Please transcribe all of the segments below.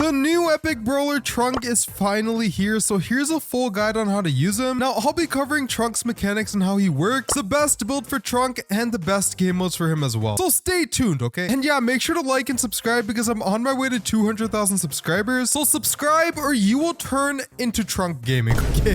The new epic brawler Trunk is finally here, so here's a full guide on how to use him. Now, I'll be covering Trunk's mechanics and how he works, the best build for Trunk, and the best game modes for him as well. So stay tuned, okay? And yeah, make sure to like and subscribe because I'm on my way to 200,000 subscribers. So subscribe or you will turn into Trunk Gaming, okay?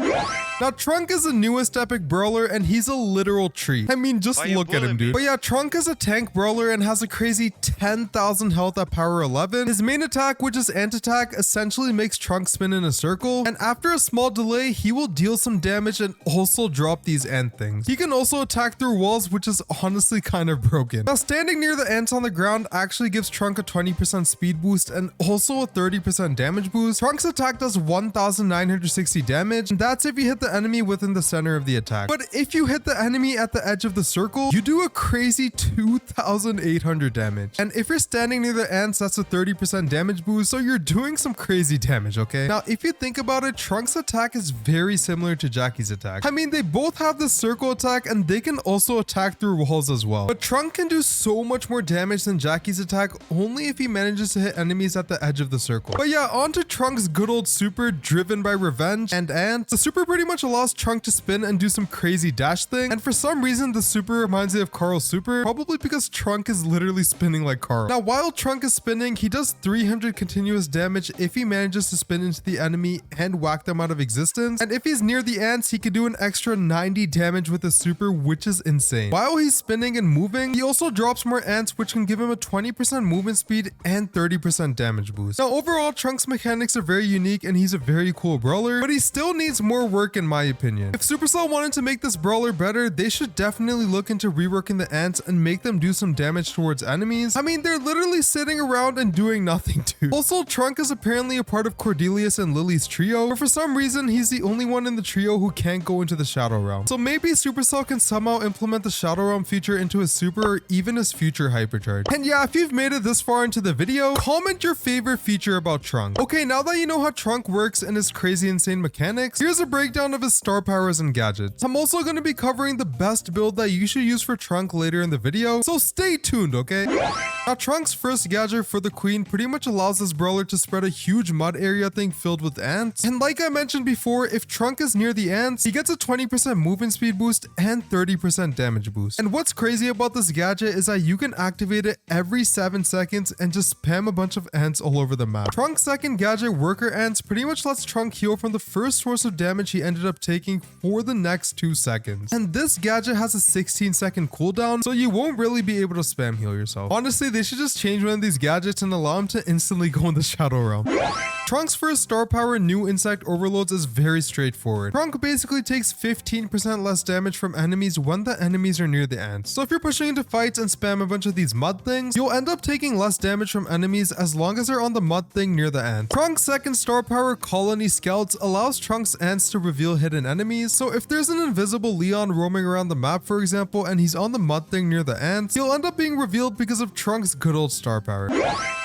Now, Trunk is the newest epic brawler and he's a literal treat. I mean, just look at him, dude. But yeah, Trunk is a tank brawler and has a crazy 10,000 health at power 11. His main attack, which is anti-attack, essentially makes Trunk spin in a circle. And after a small delay, he will deal some damage and also drop these ant things. He can also attack through walls, which is honestly kind of broken. Now, standing near the ants on the ground actually gives Trunk a 20% speed boost and also a 30% damage boost. Trunk's attack does 1,960 damage, and that's if you hit the enemy within the center of the attack. But if you hit the enemy at the edge of the circle, you do a crazy 2,800 damage. And if you're standing near the ants, that's a 30% damage boost, so you're doing some crazy damage, okay? Now, if you think about it, Trunk's attack is very similar to Jackie's attack. I mean, they both have the circle attack and they can also attack through walls as well. But Trunk can do so much more damage than Jackie's attack only if he manages to hit enemies at the edge of the circle. But yeah, on to Trunk's good old super, driven by revenge and ants. The super pretty much allows Trunk to spin and do some crazy dash thing. And for some reason, the super reminds me of Carl's super, probably because Trunk is literally spinning like Carl. Now, while Trunk is spinning, he does 300 continuous damage if he manages to spin into the enemy and whack them out of existence. And if he's near the ants, he can do an extra 90 damage with his super, which is insane. While he's spinning and moving, he also drops more ants, which can give him a 20% movement speed and 30% damage boost. Now, overall, Trunk's mechanics are very unique and he's a very cool brawler, but he still needs more work in my opinion. If Supercell wanted to make this brawler better, they should definitely look into reworking the ants and make them do some damage towards enemies. I mean, they're literally sitting around and doing nothing too. Also, Trunk is apparently a part of Cordelia's and Lily's trio, but for some reason, he's the only one in the trio who can't go into the Shadow Realm. So maybe Supercell can somehow implement the Shadow Realm feature into his super or even his future hypercharge. And yeah, if you've made it this far into the video, comment your favorite feature about Trunk. Okay, now that you know how Trunk works and his crazy insane mechanics, here's a breakdown of his star powers and gadgets. I'm also going to be covering the best build that you should use for Trunk later in the video, so stay tuned, okay? Now, Trunk's first gadget for the Queen pretty much allows this brawler to spread a huge mud area thing filled with ants. And like I mentioned before, if Trunk is near the ants, he gets a 20% movement speed boost and 30% damage boost. And what's crazy about this gadget is that you can activate it every 7 seconds and just spam a bunch of ants all over the map. Trunk's second gadget, Worker Ants, pretty much lets Trunk heal from the first source of damage he ended up taking for the next 2 seconds. And this gadget has a 16-second cooldown, so you won't really be able to spam heal yourself. Honestly, they should just change one of these gadgets and allow him to instantly go in the Shadow Realm. Trunk's first star power, New Insect Overloads, is very straightforward. Trunk basically takes 15% less damage from enemies when the enemies are near the ants. So if you're pushing into fights and spam a bunch of these mud things, you'll end up taking less damage from enemies as long as they're on the mud thing near the ant. Trunk's second star power, Colony Scouts, allows Trunk's ants to reveal hidden enemies. So if there's an invisible Leon roaming around the map, for example, and he's on the mud thing near the ants, he'll end up being revealed because of Trunk's good old star power.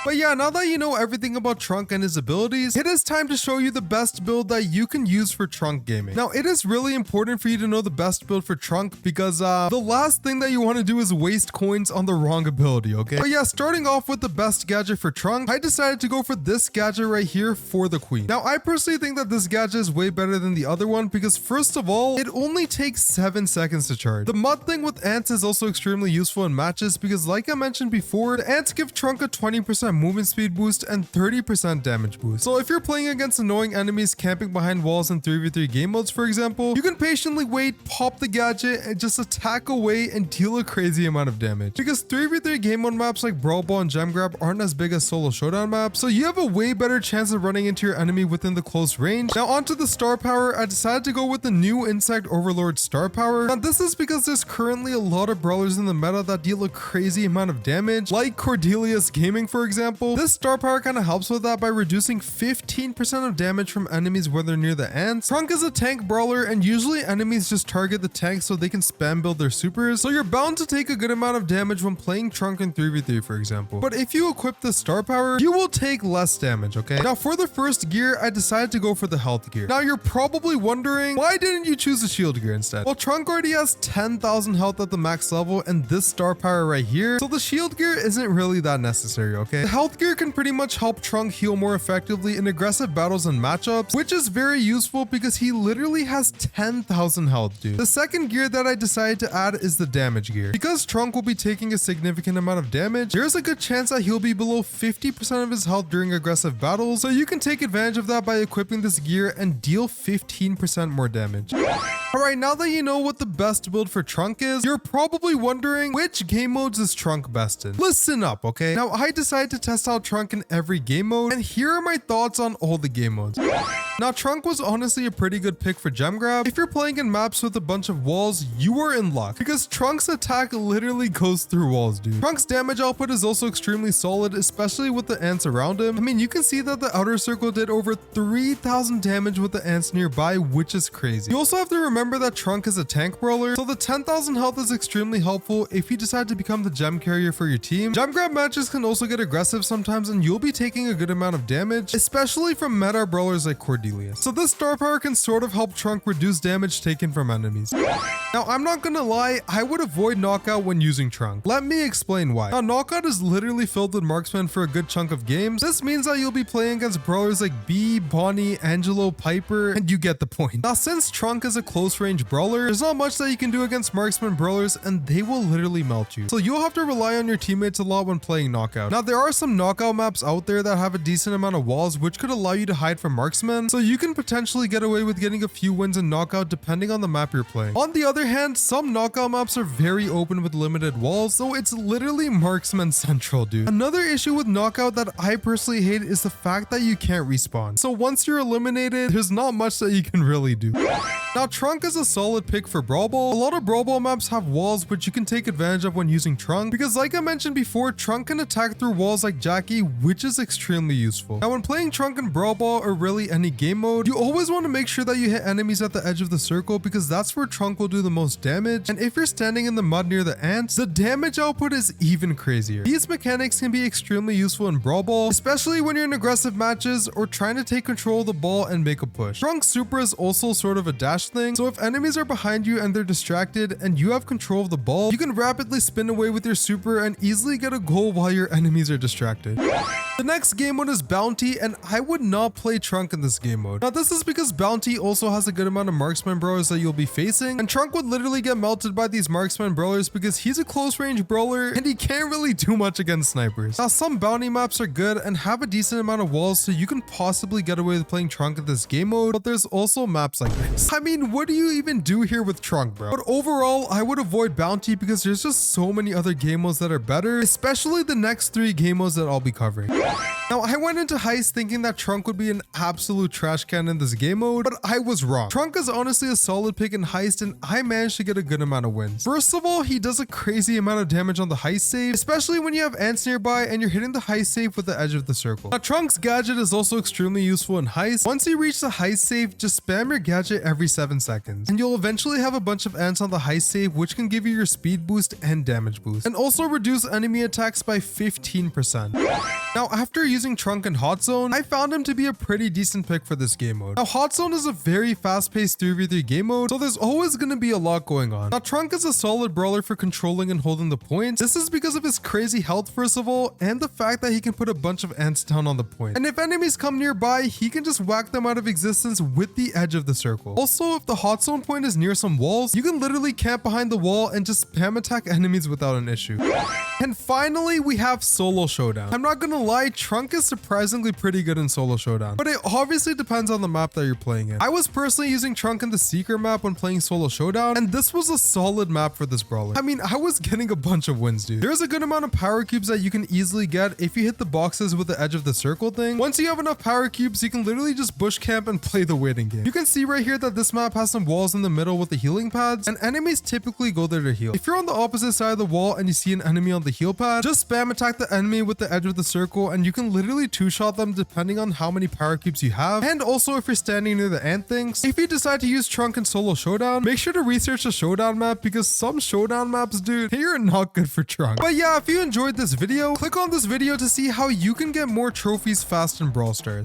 But yeah, now that you know everything about Trunk and his abilities, it is time to show you the best build that you can use for Trunk gaming. Now, it is really important for you to know the best build for Trunk because the last thing that you want to do is waste coins on the wrong ability, okay? But yeah, starting off with the best gadget for Trunk, I decided to go for this gadget right here for the Queen. Now, I personally think that this gadget is way better than the other one because first of all, it only takes 7 seconds to charge. The mud thing with ants is also extremely useful in matches because like I mentioned before, the ants give Trunk a 20% movement speed boost and 30% damage boost. So if you're playing against annoying enemies camping behind walls in 3v3 game modes, for example, you can patiently wait, pop the gadget, and just attack away and deal a crazy amount of damage. Because 3v3 game mode maps like Brawl Ball and Gem Grab aren't as big as solo showdown maps, so you have a way better chance of running into your enemy within the close range. Now onto the star power, I decided to go with the New Insect Overlord star power. Now this is because there's currently a lot of brawlers in the meta that deal a crazy amount of damage, like Cordelia's Gaming, for example. This star power kind of helps with that by reducing 15% of damage from enemies when they're near the ants. Trunk is a tank brawler and usually enemies just target the tank so they can spam build their supers, so you're bound to take a good amount of damage when playing Trunk in 3v3, for example. But if you equip the star power, you will take less damage, okay? Now for the first gear, I decided to go for the health gear. Now you're probably wondering, why didn't you choose the shield gear instead? Well, Trunk already has 10,000 health at the max level and this star power right here, so the shield gear isn't really that necessary, okay? The health gear can pretty much help Trunk heal more effectively effectively in aggressive battles and matchups, which is very useful because he literally has 10,000 health, dude. The second gear that I decided to add is the damage gear. Because Trunk will be taking a significant amount of damage, there's a good chance that he'll be below 50% of his health during aggressive battles, so you can take advantage of that by equipping this gear and deal 15% more damage. Alright, now that you know what the best build for Trunk is, you're probably wondering which game modes is Trunk best in. Listen up, okay? Now, I decided to test out Trunk in every game mode, and here are my thoughts on all the game modes. Now, Trunk was honestly a pretty good pick for gem grab. If you're playing in maps with a bunch of walls, you are in luck because Trunk's attack literally goes through walls, dude. Trunk's damage output is also extremely solid, especially with the ants around him. I mean, you can see that the outer circle did over 3,000 damage with the ants nearby, which is crazy. You also have to remember that Trunk is a tank brawler, so the 10,000 health is extremely helpful if you decide to become the gem carrier for your team. Gem grab matches can also get aggressive sometimes, and you'll be taking a good amount of damage, especially from meta brawlers like Cordelia. So this star power can sort of help Trunk reduce damage taken from enemies. Now, I'm not gonna lie, I would avoid knockout when using Trunk. Let me explain why. Now, knockout is literally filled with marksmen for a good chunk of games. This means that you'll be playing against brawlers like Bee, Bonnie, Angelo, Piper, and you get the point. Now, since Trunk is a close range brawler, there's not much that you can do against marksman brawlers, and they will literally melt you. So you'll have to rely on your teammates a lot when playing knockout. Now, there are some knockout maps out there that have a decent amount of walls, which could allow you to hide from marksmen, so you can potentially get away with getting a few wins in knockout depending on the map you're playing. On the other hand, some knockout maps are very open with limited walls, so it's literally marksman central, dude. Another issue with knockout that I personally hate is the fact that you can't respawn. So once you're eliminated, there's not much that you can really do. Now, Trunk is a solid pick for Brawl Ball. A lot of Brawl Ball maps have walls which you can take advantage of when using Trunk, because like I mentioned before, Trunk can attack through walls like Jackie, which is extremely useful. Now, when playing Trunk in Brawl Ball or really any game mode, you always want to make sure that you hit enemies at the edge of the circle because that's where Trunk will do the most damage, and if you're standing in the mud near the ants, the damage output is even crazier. These mechanics can be extremely useful in Brawl Ball, especially when you're in aggressive matches or trying to take control of the ball and make a push. Trunk's super is also sort of a dash thing, so if enemies are behind you and they're distracted and you have control of the ball, you can rapidly spin away with your super and easily get a goal while your enemies are distracted. The next game mode is Bounty, and I would not play Trunk in this game mode. Now, this is because Bounty also has a good amount of marksman brawlers that you'll be facing, and Trunk would literally get melted by these marksman brawlers because he's a close range brawler and he can't really do much against snipers. Now, some Bounty maps are good and have a decent amount of walls, so you can possibly get away with playing Trunk in this game mode, but there's also maps like this. I mean, what do you even do here with Trunk, bro? But overall, I would avoid Bounty because there's just so many other game modes that are better, especially the next 3 game modes that I'll be covering. Now, I went into Heist thinking that Trunk would be an absolute trash can in this game mode, but I was wrong. Trunk is honestly a solid pick in Heist, and I managed to get a good amount of wins. First of all, he does a crazy amount of damage on the Heist save, especially when you have ants nearby and you're hitting the Heist save with the edge of the circle. Now, Trunk's gadget is also extremely useful in Heist. Once you reach the Heist save, just spam your gadget every 7 seconds, and you'll eventually have a bunch of ants on the Heist save, which can give you your speed boost and damage boost, and also reduce enemy attacks by 15%. Now, after using Trunk in Hot Zone, I found him to be a pretty decent pick for this game mode. Now, Hot Zone is a very fast-paced 3v3 game mode, so there's always going to be a lot going on. Now, Trunk is a solid brawler for controlling and holding the points. This is because of his crazy health, first of all, and the fact that he can put a bunch of ants down on the point. And if enemies come nearby, he can just whack them out of existence with the edge of the circle. Also, if the Hot Zone point is near some walls, you can literally camp behind the wall and just spam attack enemies without an issue. And finally, we have Solo Showdown. I'm not gonna lie, Trunk is surprisingly pretty good in Solo Showdown, but it obviously depends on the map that you're playing in. I was personally using Trunk in the Seeker map when playing Solo Showdown, and this was a solid map for this brawler. I mean, I was getting a bunch of wins, dude. There's a good amount of power cubes that you can easily get if you hit the boxes with the edge of the circle thing. Once you have enough power cubes, you can literally just bush camp and play the waiting game. You can see right here that this map has some walls in the middle with the healing pads, and enemies typically go there to heal. If you're on the opposite side of the wall and you see an enemy on the heal pad, just spam attack the enemy with the edge of the circle, and you can literally two-shot them depending on how many power cubes you have, and also if you're standing near the ant things. If you decide to use Trunk in Solo Showdown, make sure to research the Showdown map because some Showdown maps, dude, they are not good for Trunk. But yeah, if you enjoyed this video, click on this video to see how you can get more trophies fast in Brawl Stars.